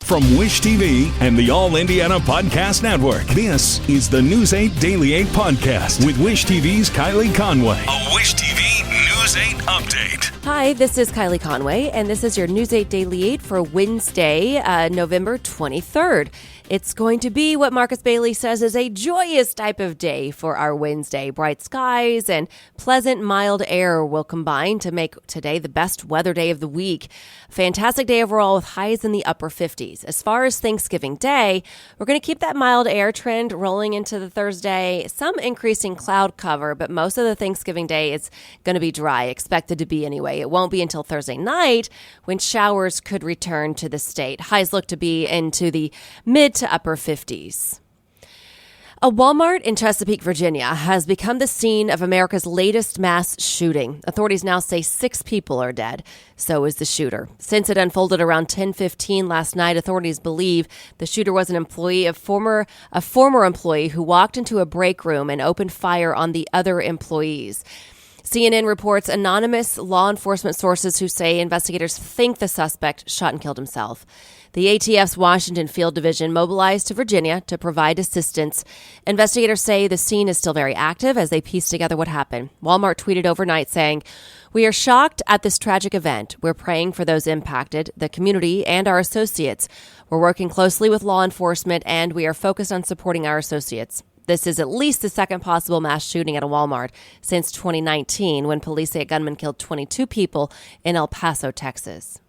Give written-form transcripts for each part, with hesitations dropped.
From Wish TV and the All Indiana Podcast Network, this is the News 8 Daily 8 Podcast with Wish TV's Kylie Conway. A Wish TV News 8 update. Hi, this is Kylie Conway, and this is your News 8 Daily 8 for Wednesday, November 23rd. It's going to be what Marcus Bailey says is a joyous type of day for our Wednesday. Bright skies and pleasant, mild air will combine to make today the best weather day of the week. Fantastic day overall with highs in the upper 50s. As far as Thanksgiving Day, we're going to keep that mild air trend rolling into the Thursday. Some increasing cloud cover, but most of the Thanksgiving Day is going to be dry, expected to be anyway. It won't be until Thursday night when showers could return to the state. Highs look to be into the mid to upper 50s. A Wal-Mart in Chesapeake, Virginia has become the scene of America's latest mass shooting. Authorities now say 6 people are dead. So is the shooter. Since it unfolded around 10:15 last night, authorities believe the shooter was an employee, a former employee who walked into a break room and opened fire on the other employees. CNN reports anonymous law enforcement sources who say investigators think the suspect shot and killed himself. The ATF's Washington Field Division mobilized to Virginia to provide assistance. Investigators say the scene is still very active as they piece together what happened. Wal-Mart tweeted overnight saying, "We are shocked at this tragic event. We're praying for those impacted, the community, and our associates. We're working closely with law enforcement, and we are focused on supporting our associates." This is at least the second possible mass shooting at a Walmart since 2019, when police say a gunman killed 22 people in El Paso, Texas.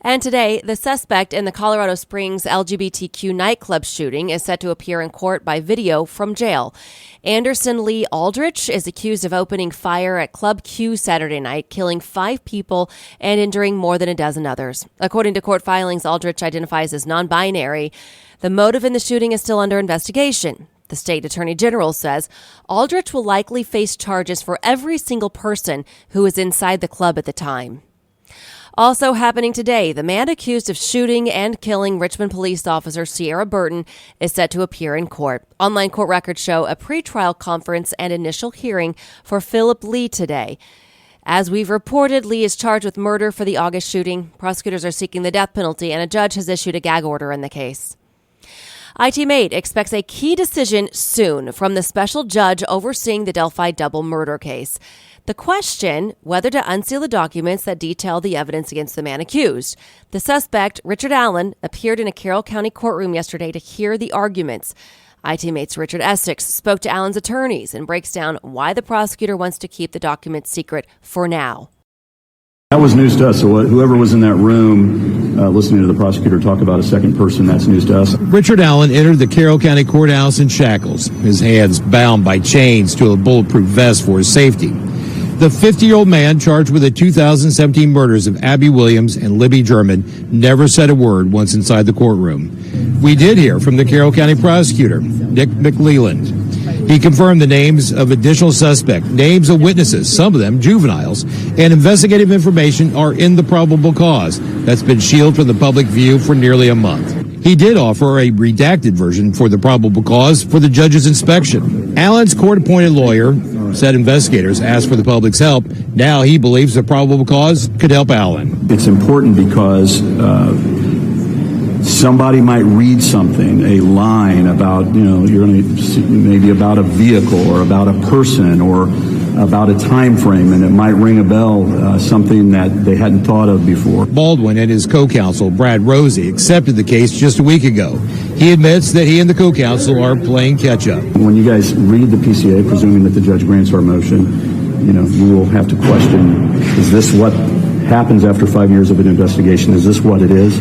And today, the suspect in the Colorado Springs LGBTQ nightclub shooting is set to appear in court by video from jail. Anderson Lee Aldrich is accused of opening fire at Club Q Saturday night, killing 5 people and injuring more than a dozen others. According to court filings, Aldrich identifies as non-binary. The motive in the shooting is still under investigation. The state attorney general says Aldrich will likely face charges for every single person who was inside the club at the time. Also happening today, the man accused of shooting and killing Richmond police officer Sierra Burton is set to appear in court. Online court records show a pretrial conference and initial hearing for Philip Lee today. As we've reported, Lee is charged with murder for the August shooting. Prosecutors are seeking the death penalty, and a judge has issued a gag order in the case. IT-Mate expects a key decision soon from the special judge overseeing the Delphi double murder case. The question, whether to unseal the documents that detail the evidence against the man accused. The suspect, Richard Allen, appeared in a Carroll County courtroom yesterday to hear the arguments. IT-Mate's Richard Essex spoke to Allen's attorneys and breaks down why the prosecutor wants to keep the documents secret for now. That was news to us. So whoever was in that room listening to the prosecutor talk about a second person, that's news to us. Richard Allen entered the Carroll County Courthouse in shackles, his hands bound by chains to a bulletproof vest for his safety. The 50-year-old man charged with the 2017 murders of Abby Williams and Libby German never said a word once inside the courtroom. We did hear from the Carroll County prosecutor, Nick McLeland. He confirmed the names of additional suspects, names of witnesses, some of them juveniles, and investigative information are in the probable cause that's been shielded from the public view for nearly a month. He did offer a redacted version for the probable cause for the judge's inspection. Allen's court-appointed lawyer said investigators asked for the public's help. Now he believes the probable cause could help Allen. It's important because somebody might read something, a line about, you're going to see maybe about a vehicle or about a person or about a time frame, and it might ring a bell, something that they hadn't thought of before. Baldwin and his co-counsel, Brad Rosie, accepted the case just a week ago. He admits that he and the co-counsel are playing catch-up. When you guys read the PCA, presuming that the judge grants our motion, you will have to question, is this what happens after 5 years of an investigation? Is this what it is?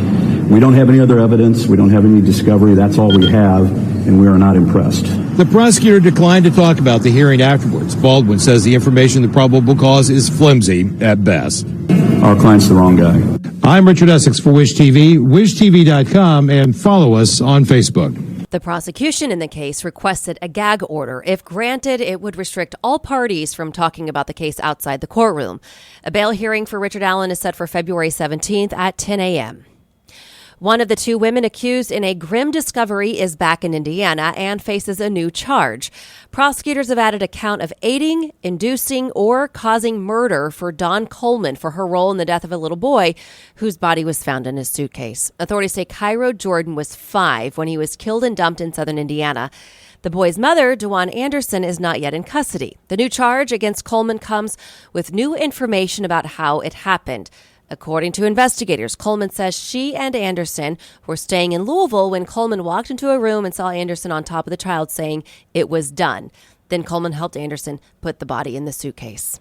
We don't have any other evidence. We don't have any discovery. That's all we have, and we are not impressed. The prosecutor declined to talk about the hearing afterwards. Baldwin says the information, the probable cause, is flimsy at best. Our client's the wrong guy. I'm Richard Essex for Wish TV, wishtv.com, and follow us on Facebook. The prosecution in the case requested a gag order. If granted, it would restrict all parties from talking about the case outside the courtroom. A bail hearing for Richard Allen is set for February 17th at 10 a.m. One of the two women accused in a grim discovery is back in Indiana and faces a new charge. Prosecutors have added a count of aiding, inducing, or causing murder for Dawn Coleman for her role in the death of a little boy whose body was found in his suitcase. Authorities say Cairo Jordan was 5 when he was killed and dumped in southern Indiana. The boy's mother, DeJuan Anderson, is not yet in custody. The new charge against Coleman comes with new information about how it happened. According to investigators, Coleman says she and Anderson were staying in Louisville when Coleman walked into a room and saw Anderson on top of the child saying it was done. Then Coleman helped Anderson put the body in the suitcase.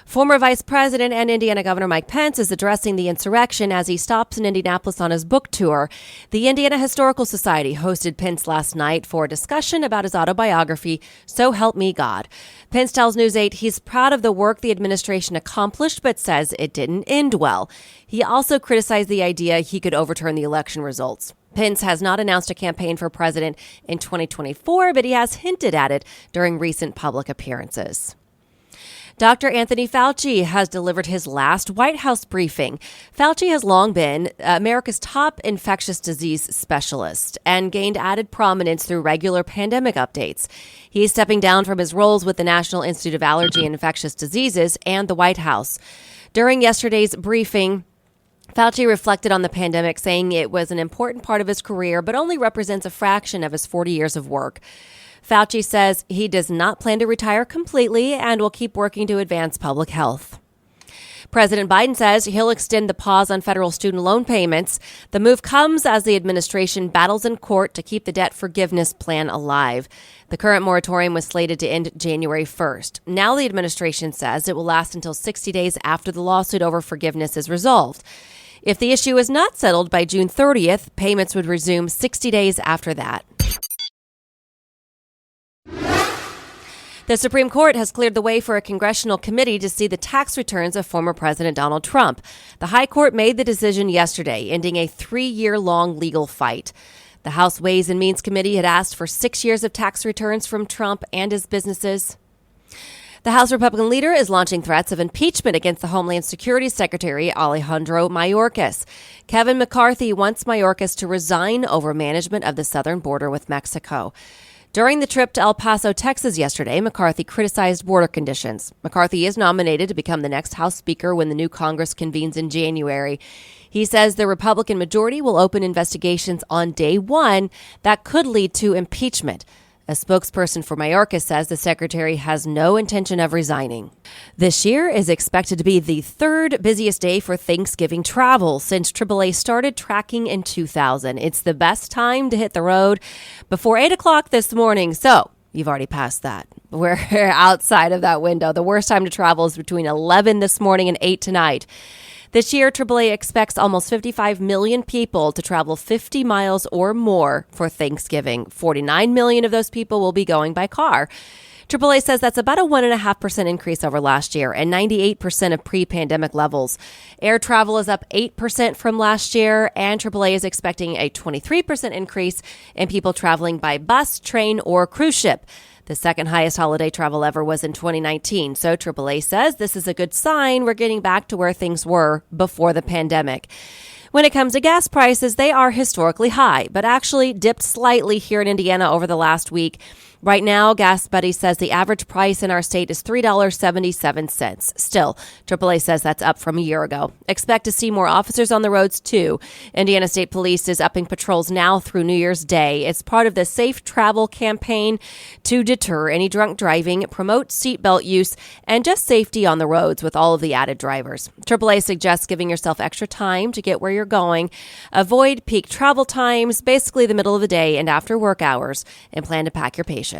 Former Vice President and Indiana Governor Mike Pence is addressing the insurrection as he stops in Indianapolis on his book tour. The Indiana Historical Society hosted Pence last night for a discussion about his autobiography, So Help Me God. Pence tells News 8 he's proud of the work the administration accomplished, but says it didn't end well. He also criticized the idea he could overturn the election results. Pence has not announced a campaign for president in 2024, but he has hinted at it during recent public appearances. Dr. Anthony Fauci has delivered his last White House briefing. Fauci has long been America's top infectious disease specialist and gained added prominence through regular pandemic updates. He's stepping down from his roles with the National Institute of Allergy and Infectious Diseases and the White House. During yesterday's briefing, Fauci reflected on the pandemic, saying it was an important part of his career, but only represents a fraction of his 40 years of work. Fauci says he does not plan to retire completely and will keep working to advance public health. President Biden says he'll extend the pause on federal student loan payments. The move comes as the administration battles in court to keep the debt forgiveness plan alive. The current moratorium was slated to end January 1st. Now the administration says it will last until 60 days after the lawsuit over forgiveness is resolved. If the issue is not settled by June 30th, payments would resume 60 days after that. The Supreme Court has cleared the way for a congressional committee to see the tax returns of former President Donald Trump. The High Court made the decision yesterday, ending a 3-year-long legal fight. The House Ways and Means Committee had asked for 6 years of tax returns from Trump and his businesses. The House Republican leader is launching threats of impeachment against the Homeland Security Secretary Alejandro Mayorkas. Kevin McCarthy wants Mayorkas to resign over management of the southern border with Mexico. During the trip to El Paso, Texas yesterday, McCarthy criticized border conditions. McCarthy is nominated to become the next House Speaker when the new Congress convenes in January. He says the Republican majority will open investigations on day one that could lead to impeachment. A spokesperson for Mayorkas says the secretary has no intention of resigning. This year is expected to be the third busiest day for Thanksgiving travel since AAA started tracking in 2000. It's the best time to hit the road before 8 o'clock this morning. So you've already passed that. We're outside of that window. The worst time to travel is between 11 this morning and 8 tonight. This year, AAA expects almost 55 million people to travel 50 miles or more for Thanksgiving. 49 million of those people will be going by car. AAA says that's about a 1.5% increase over last year and 98% of pre-pandemic levels. Air travel is up 8% from last year, and AAA is expecting a 23% increase in people traveling by bus, train, or cruise ship. The second highest holiday travel ever was in 2019. So AAA says this is a good sign we're getting back to where things were before the pandemic. When it comes to gas prices, they are historically high, but actually dipped slightly here in Indiana over the last week. Right now, Gas Buddy says the average price in our state is $3.77. Still, AAA says that's up from a year ago. Expect to see more officers on the roads, too. Indiana State Police is upping patrols now through New Year's Day. It's part of the Safe Travel campaign to deter any drunk driving, promote seatbelt use, and just safety on the roads with all of the added drivers. AAA suggests giving yourself extra time to get where you're going. Avoid peak travel times, basically the middle of the day and after work hours, and plan to pack your patience.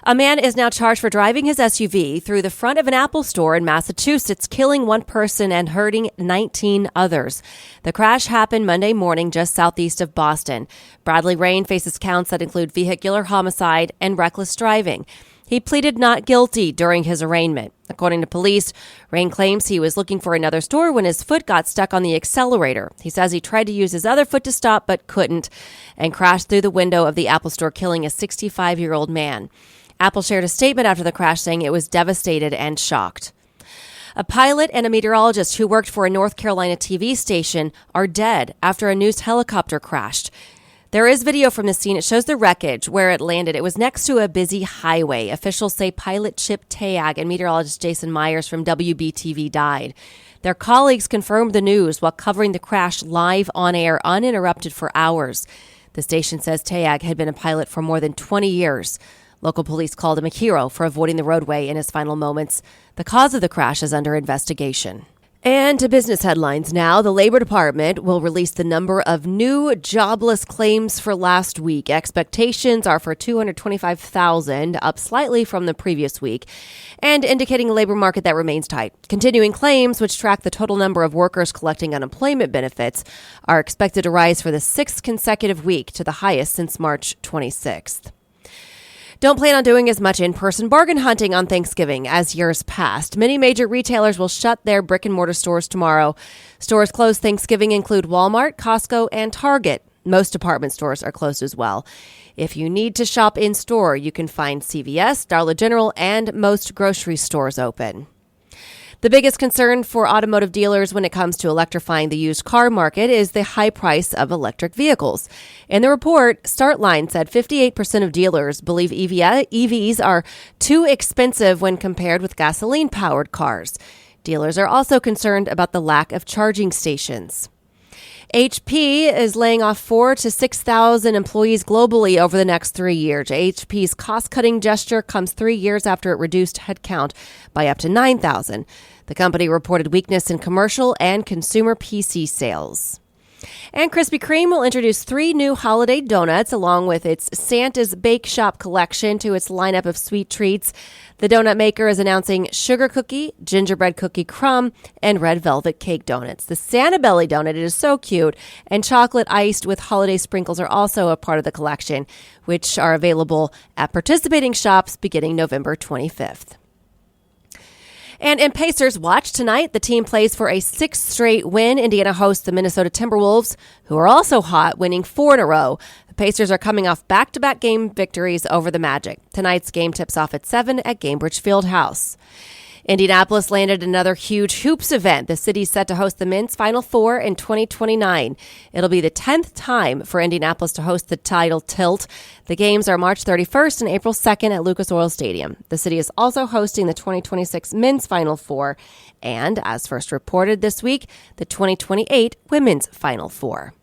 A man is now charged for driving his SUV through the front of an Apple store in Massachusetts, killing one person and hurting 19 others. The crash happened Monday morning just southeast of Boston. Bradley Rain faces counts that include vehicular homicide and reckless driving. He pleaded not guilty during his arraignment. According to police, Rain claims he was looking for another store when his foot got stuck on the accelerator. He says he tried to use his other foot to stop but couldn't and crashed through the window of the Apple store, killing a 65-year-old man. Apple shared a statement after the crash saying it was devastated and shocked. A pilot and a meteorologist who worked for a North Carolina TV station are dead after a news helicopter crashed. There is video from the scene. It shows the wreckage where it landed. It was next to a busy highway. Officials say pilot Chip Tayag and meteorologist Jason Myers from WBTV died. Their colleagues confirmed the news while covering the crash live on air, uninterrupted for hours. The station says Tayag had been a pilot for more than 20 years. Local police called him a hero for avoiding the roadway in his final moments. The cause of the crash is under investigation. And to business headlines now, the Labor Department will release the number of new jobless claims for last week. Expectations are for 225,000, up slightly from the previous week, and indicating a labor market that remains tight. Continuing claims, which track the total number of workers collecting unemployment benefits, are expected to rise for the sixth consecutive week to the highest since March 26th. Don't plan on doing as much in-person bargain hunting on Thanksgiving as years past. Many major retailers will shut their brick-and-mortar stores tomorrow. Stores closed Thanksgiving include Wal-Mart, Costco, and Target. Most department stores are closed as well. If you need to shop in-store, you can find CVS, Dollar General, and most grocery stores open. The biggest concern for automotive dealers when it comes to electrifying the used car market is the high price of electric vehicles. In the report, Startline said 58% of dealers believe EVs are too expensive when compared with gasoline-powered cars. Dealers are also concerned about the lack of charging stations. HP is laying off 4,000 to 6,000 employees globally over the next 3 years. HP's cost-cutting gesture comes 3 years after it reduced headcount by up to 9,000. The company reported weakness in commercial and consumer PC sales. And Krispy Kreme will introduce 3 new holiday donuts along with its Santa's Bake Shop collection to its lineup of sweet treats. The donut maker is announcing sugar cookie, gingerbread cookie crumb, and red velvet cake donuts. The Santa Belly donut is so cute, and chocolate iced with holiday sprinkles are also a part of the collection, which are available at participating shops beginning November 25th. And in Pacers watch tonight, the team plays for a 6th straight win. Indiana hosts the Minnesota Timberwolves, who are also hot, winning 4 in a row. The Pacers are coming off back-to-back game victories over the Magic. Tonight's game tips off at 7 at Gainbridge Fieldhouse. Indianapolis landed another huge hoops event. The city's set to host the men's Final Four in 2029. It'll be the 10th time for Indianapolis to host the title tilt. The games are March 31st and April 2nd at Lucas Oil Stadium. The city is also hosting the 2026 men's Final Four and, as first reported this week, the 2028 women's Final Four.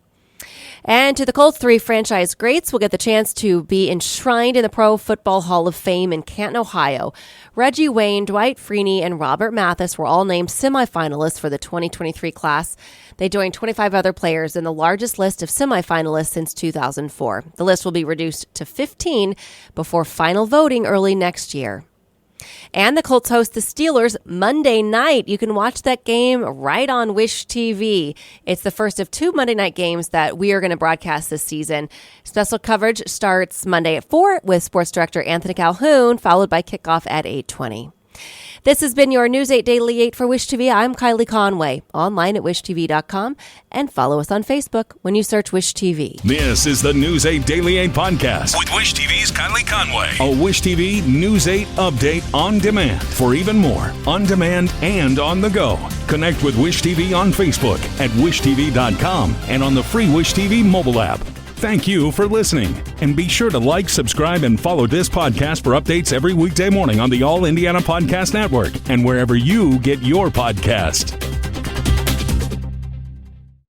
And to the Colts, 3 franchise greats will get the chance to be enshrined in the Pro Football Hall of Fame in Canton, Ohio. Reggie Wayne, Dwight Freeney, and Robert Mathis were all named semifinalists for the 2023 class. They joined 25 other players in the largest list of semifinalists since 2004. The list will be reduced to 15 before final voting early next year. And the Colts host the Steelers Monday night. You can watch that game right on Wish TV. It's the first of 2 Monday night games that we are going to broadcast this season. Special coverage starts Monday at 4 with sports director Anthony Calhoun, followed by kickoff at 8:20. This has been your News 8 Daily 8 for Wish TV. I'm Kylie Conway, online at wishtv.com, and follow us on Facebook when you search Wish TV. This is the News 8 Daily 8 podcast with Wish TV's Kylie Conway. A Wish TV News 8 update on demand for even more on demand and on the go. Connect with Wish TV on Facebook at wishtv.com and on the free Wish TV mobile app. Thank you for listening, and be sure to like, subscribe, and follow this podcast for updates every weekday morning on the All Indiana Podcast Network and wherever you get your podcast.